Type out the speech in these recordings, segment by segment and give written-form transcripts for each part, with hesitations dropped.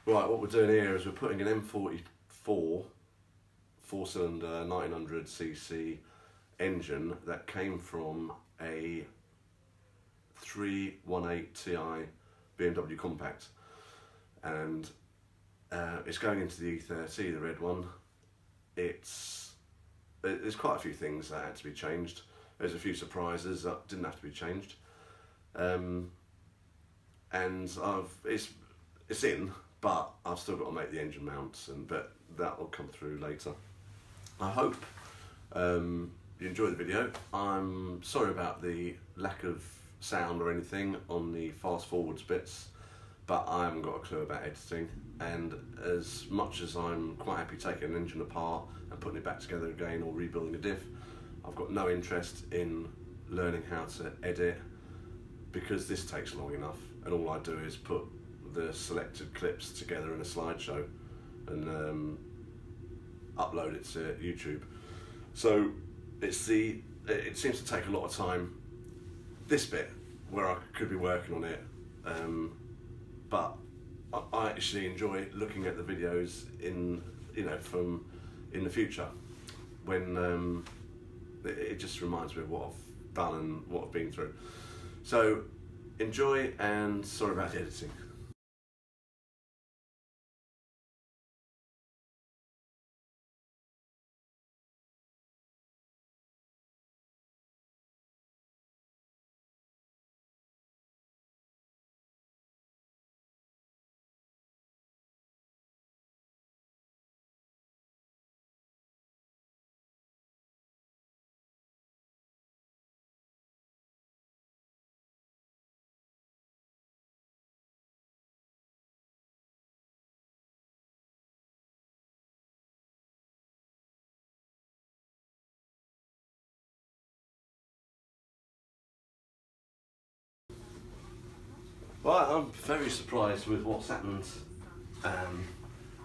Right, what we're doing here is we're putting an M44 4-cylinder 1900cc engine that came from a 318 Ti B.M.W compact, and it's going into the e30, the red one. There's quite a few things that had to be changed. There's a few surprises that didn't have to be changed, and it's in, but I've still got to make the engine mounts, but that will come through later. I hope you enjoy the video. I'm sorry about the lack of sound or anything on the fast forwards bits, but I haven't got a clue about editing, and as much as I'm quite happy taking an engine apart and putting it back together again or rebuilding a diff, I've got no interest in learning how to edit, because this takes long enough, and all I do is put the selected clips together in a slideshow and upload it to YouTube. So it seems to take a lot of time, this bit where I could be working on it, but I actually enjoy looking at the videos in the future, when it just reminds me of what I've done and what I've been through. So enjoy, and sorry about the editing. Right, I'm very surprised with what's happened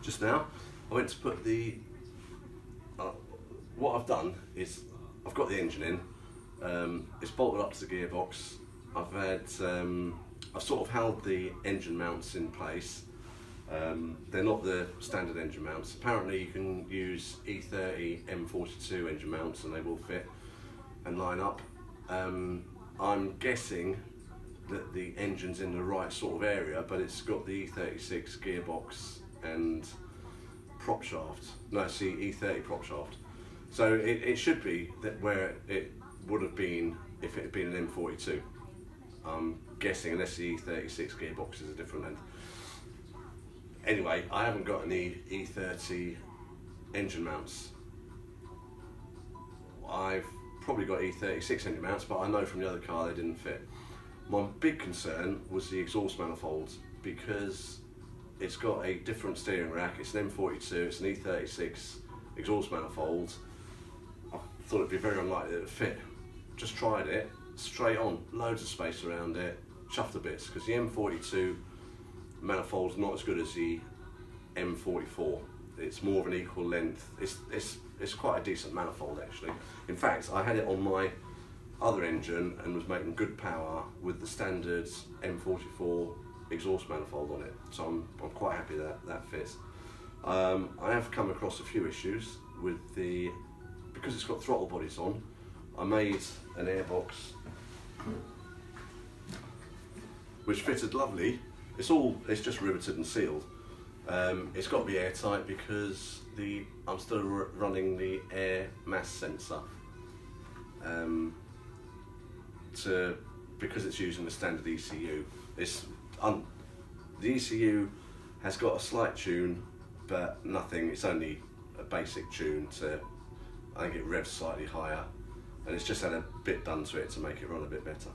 just now. I went to put what I've done is I've got the engine in, it's bolted up to the gearbox. I've sort of held the engine mounts in place. They're not the standard engine mounts. Apparently you can use E30 M42 engine mounts and they will fit and line up. I'm guessing that the engine's in the right sort of area, but it's got the E36 gearbox and prop shaft. No, see, E30 prop shaft. So it should be that where it would have been if it had been an M42. I'm guessing, unless the E36 gearbox is a different end. Anyway, I haven't got any E30 engine mounts. I've probably got E36 engine mounts, but I know from the other car they didn't fit. My big concern was the exhaust manifold, because it's got a different steering rack. It's an M42, it's an E36 exhaust manifold. I thought it'd be very unlikely that it would fit. Just tried it, straight on, loads of space around it, chuffed to bits, because the M42 manifold's not as good as the M44. It's more of an equal length. It's quite a decent manifold actually. In fact, I had it on my other engine and was making good power with the standard M44 exhaust manifold on it, so I'm quite happy that fits. I have come across a few issues with because it's got throttle bodies on. I made an airbox which fitted lovely. It's just riveted and sealed. It's got to be airtight because I'm still running the air mass sensor. Because it's using the standard ECU. The ECU has got a slight tune, but nothing. It's only a basic tune I think it revs slightly higher, and it's just had a bit done to it to make it run a bit better.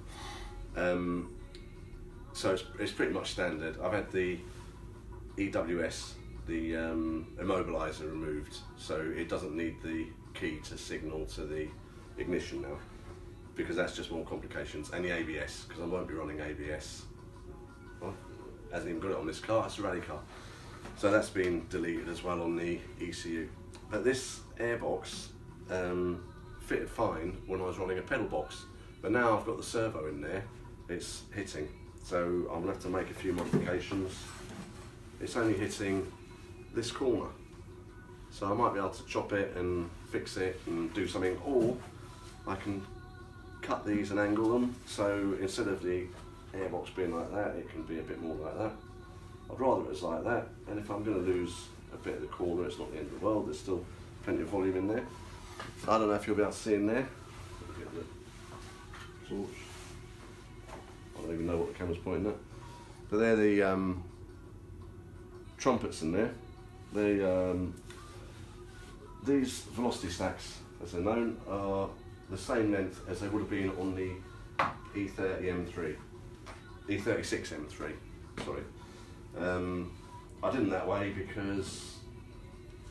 So it's pretty much standard. I've had the EWS, the immobiliser, removed, so it doesn't need the key to signal to the ignition now, because that's just more complications. And the ABS, because I won't be running ABS. Well, hasn't even got it on this car, it's a rally car. So that's been deleted as well on the ECU. But this airbox fitted fine when I was running a pedal box, but now I've got the servo in there, it's hitting. So I'm going to have to make a few modifications it's only hitting this corner. So I might be able to chop it and fix it and do something, or I can cut these and angle them, so instead of the airbox being like that, it can be a bit more like that. I'd rather it was like that, and if I'm going to lose a bit of the corner, it's not the end of the world, there's still plenty of volume in there. I don't know if you'll be able to see in there. Get the torch. I don't even know what the camera's pointing at. But they're the trumpets in there. These velocity stacks, as they're known, are the same length as they would have been on the e30 e36 M3. Sorry. I did them that way because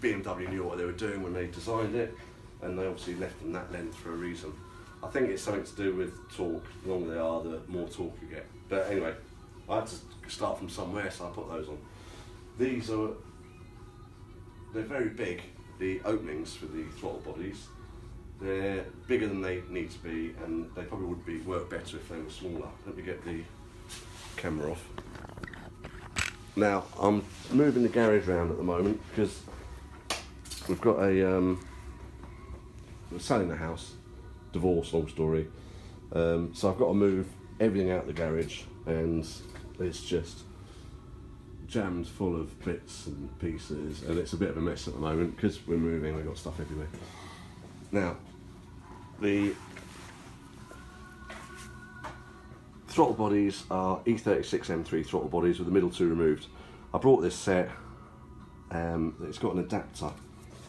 B.M.W knew what they were doing when they designed it, and they obviously left them that length for a reason. I think it's something to do with torque. The longer they are, the more torque you get. But anyway, I had to start from somewhere, so I put those on. They're very big, the openings for the throttle bodies. They're bigger than they need to be, and they probably would work better if they were smaller. Let me get the camera off. Now, I'm moving the garage around at the moment because we've got we're selling the house, divorce, long story. So I've got to move everything out of the garage, and it's just jammed full of bits and pieces, and it's a bit of a mess at the moment because we're moving, we've got stuff everywhere. Now, the throttle bodies are e36 M3 throttle bodies with the middle two removed. I brought this set, it's got an adapter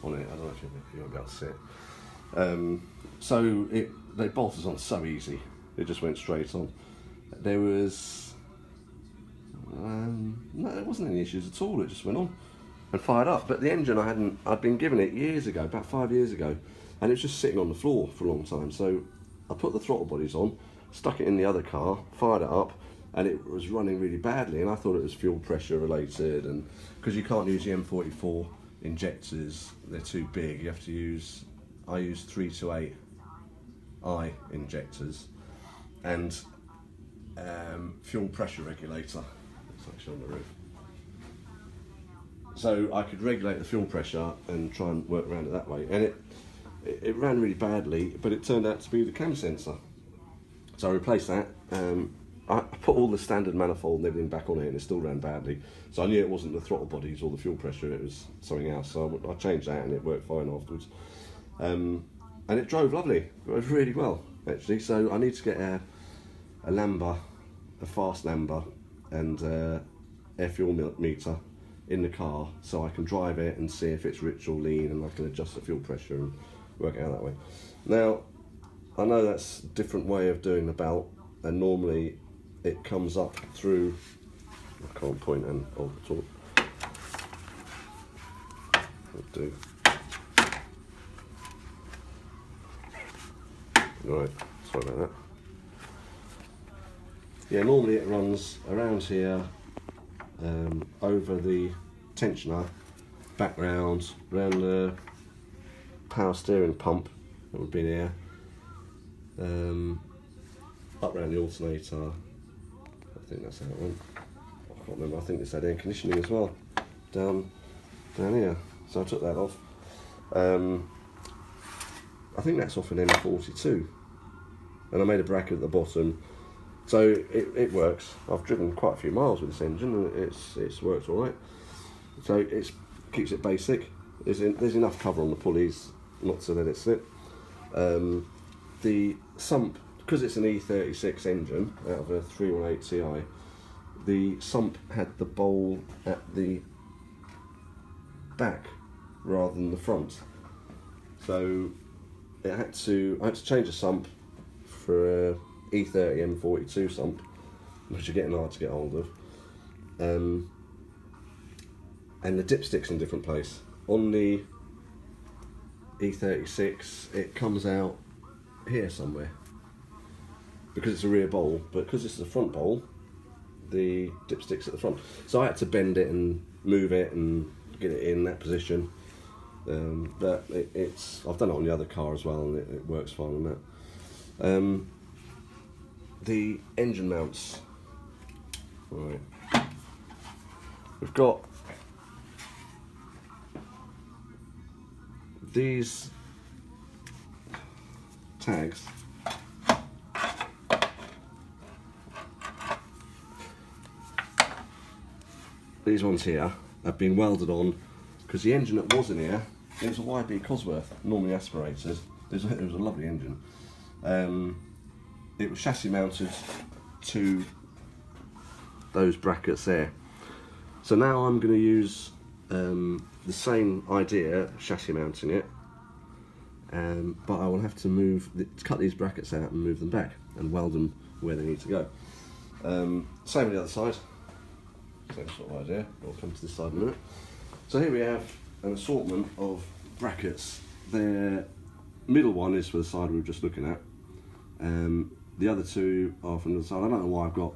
on it, I don't know if you'll be able to see it. So they bolted on so easy, it just went straight on. There was, no, there wasn't any issues at all, it just went on and fired up. But the engine I'd been given it years ago, about 5 years ago, and it was just sitting on the floor for a long time. So I put the throttle bodies on, stuck it in the other car, fired it up, and it was running really badly, and I thought it was fuel pressure related, and because you can't use the M44 injectors, they're too big. You have to use, I use 328i injectors, and fuel pressure regulator. It's actually on the roof. So I could regulate the fuel pressure and try and work around it that way, and it ran really badly, but it turned out to be the cam sensor. So I replaced that. I put all the standard manifold and everything back on it, and it still ran badly. So I knew it wasn't the throttle bodies or the fuel pressure, it was something else. So I changed that, and it worked fine afterwards. And it drove lovely, it drove really well actually. So I need to get a Lamba, a fast Lamba, and air fuel meter in the car, so I can drive it and see if it's rich or lean, and I can adjust the fuel pressure and work it out that way. Now, I know that's a different way of doing the belt, and normally it comes up through, I can't point and hold the torque. I'll do. Right, sorry about that. Yeah, normally it runs around here, over the tensioner, back round the power steering pump, that would be there, up round the alternator. I think that's how it went. I can't remember, I think it's had air conditioning as well, down here. So I took that off. I think that's off an M42, and I made a bracket at the bottom. So it works. I've driven quite a few miles with this engine, and it's worked all right. So it keeps it basic. There's enough cover on the pulleys not to let it slip. The sump, because it's an E36 engine out of a 318 Ti, the sump had the bowl at the back rather than the front. So I had to change the sump for a E30 M42 sump, which are getting hard to get hold of, and the dipstick's in a different place. On the E36 it comes out here somewhere because it's a rear bowl, but because this is a front bowl, the dipstick's at the front. So I had to bend it and move it and get it in that position. But I've done it on the other car as well, and it works fine on that. The engine mounts. Right. We've got these tags these ones here have been welded on because the engine that was in here, it was a YB Cosworth, normally aspirated. It was a lovely engine. It was chassis mounted to those brackets there. So now I'm going to use the same idea, chassis mounting it, but I will have to cut these brackets out and move them back and weld them where they need to go. Same on the other side. Same sort of idea. I'll come to this side in a minute. So here we have an assortment of brackets. The middle one is for the side we were just looking at. The other two are from the side. I don't know why I've got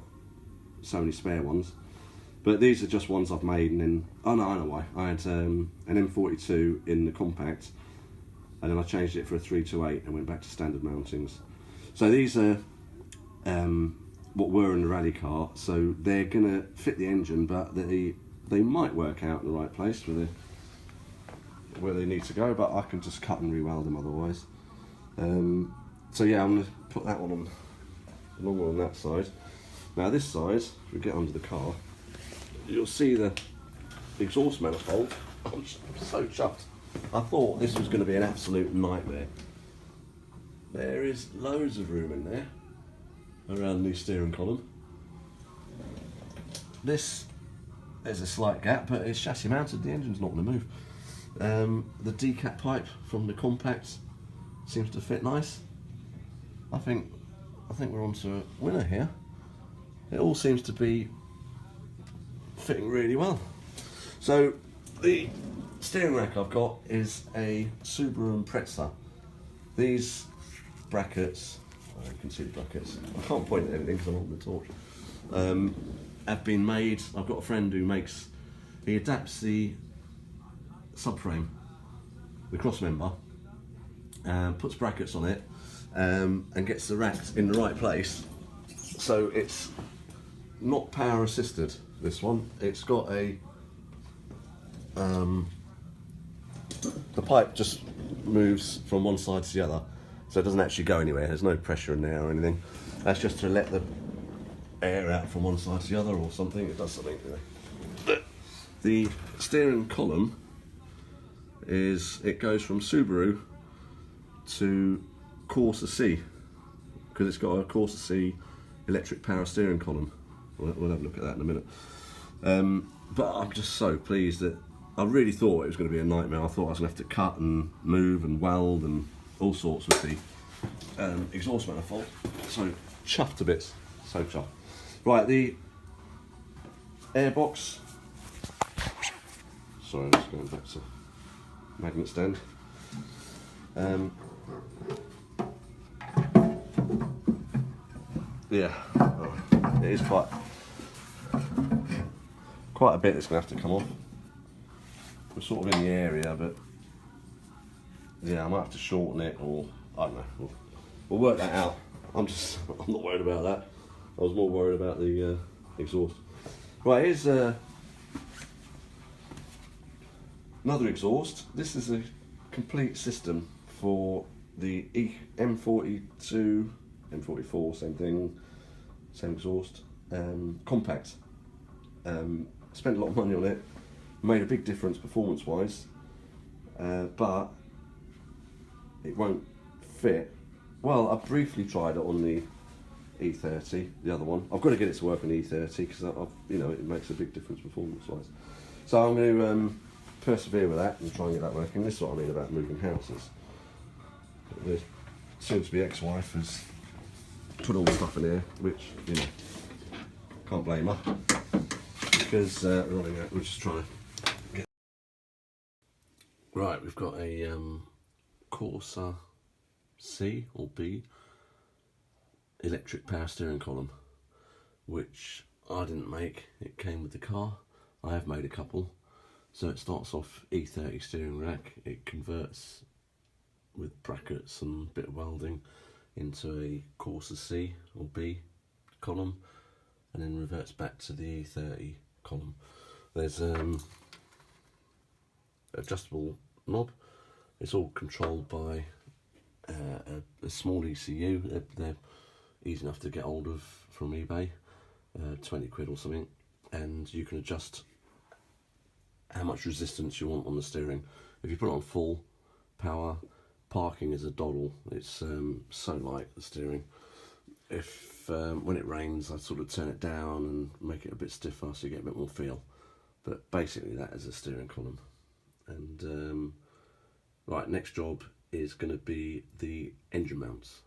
so many spare ones, but these are just ones I've made. And then, oh no, I know why. I had an M42 in the compact, and then I changed it for a 328 and went back to standard mountings. So these are what were in the rally car, so they're gonna fit the engine, but they might work out in the right place where they need to go, but I can just cut and re-weld them otherwise. So yeah, I'm gonna put that one on, along on that side. Now this side, if we get under the car, you'll see the exhaust manifold. I'm so chuffed. I thought this was going to be an absolute nightmare. There is loads of room in there around the steering column. There's a slight gap, but it's chassis mounted, the engine's not going to move. The decap pipe from the compact seems to fit nice. I think we're on to a winner here. It all seems to be fitting really well. So the steering rack I've got is a Subaru Impreza. These brackets, you can see the brackets, I can't point at anything because I'm on the torch, have been made. I've got a friend who he adapts the subframe, the cross member, puts brackets on it, and gets the racks in the right place. So it's not power assisted, this one. It's got a the pipe just moves from one side to the other, so it doesn't actually go anywhere. There's no pressure in there or anything. That's just to let the air out from one side to the other or something. It does something. The steering column it goes from Subaru to Corsa C, because it's got a Corsa C electric power steering column. We'll have a look at that in a minute. But I'm just so pleased that I really thought it was going to be a nightmare. I thought I was going to have to cut and move and weld and all sorts with the exhaust manifold. So chuffed to bits, so chuffed. Right, the airbox. Sorry, I'm just going back to magnet stand. Yeah, it is quite a bit that's going to have to come off. We're sort of in the area, but yeah, I might have to shorten it, or I don't know. We'll work that out. I'm not worried about that. I was more worried about the exhaust. Right, here's another exhaust. This is a complete system for the M42, M44, same thing, same exhaust, compact. Spent a lot of money on it, made a big difference performance wise, but it won't fit. Well, I briefly tried it on the e30, the other one. I've got to get it to work on the e30 because it makes a big difference performance wise. So I'm going to persevere with that and try and get that working. This is what I mean about moving houses. The soon-to-be ex-wife has put all the stuff in here, which, can't blame her, because we're just trying to get... Right, we've got a Corsa C or B electric power steering column, which I didn't make. It came with the car. I have made a couple. So it starts off E30 steering rack. It converts with brackets and a bit of welding into a Corsa C or B column, and then reverts back to the E30 column. There's adjustable knob It's all controlled by a small ECU. They're easy enough to get hold of from eBay, 20 quid or something, and you can adjust how much resistance you want on the steering. If you put it on full power, parking is a doddle. It's so light, the steering. If when it rains, I sort of turn it down and make it a bit stiffer so you get a bit more feel. But basically that is a steering column. And right, next job is going to be the engine mounts.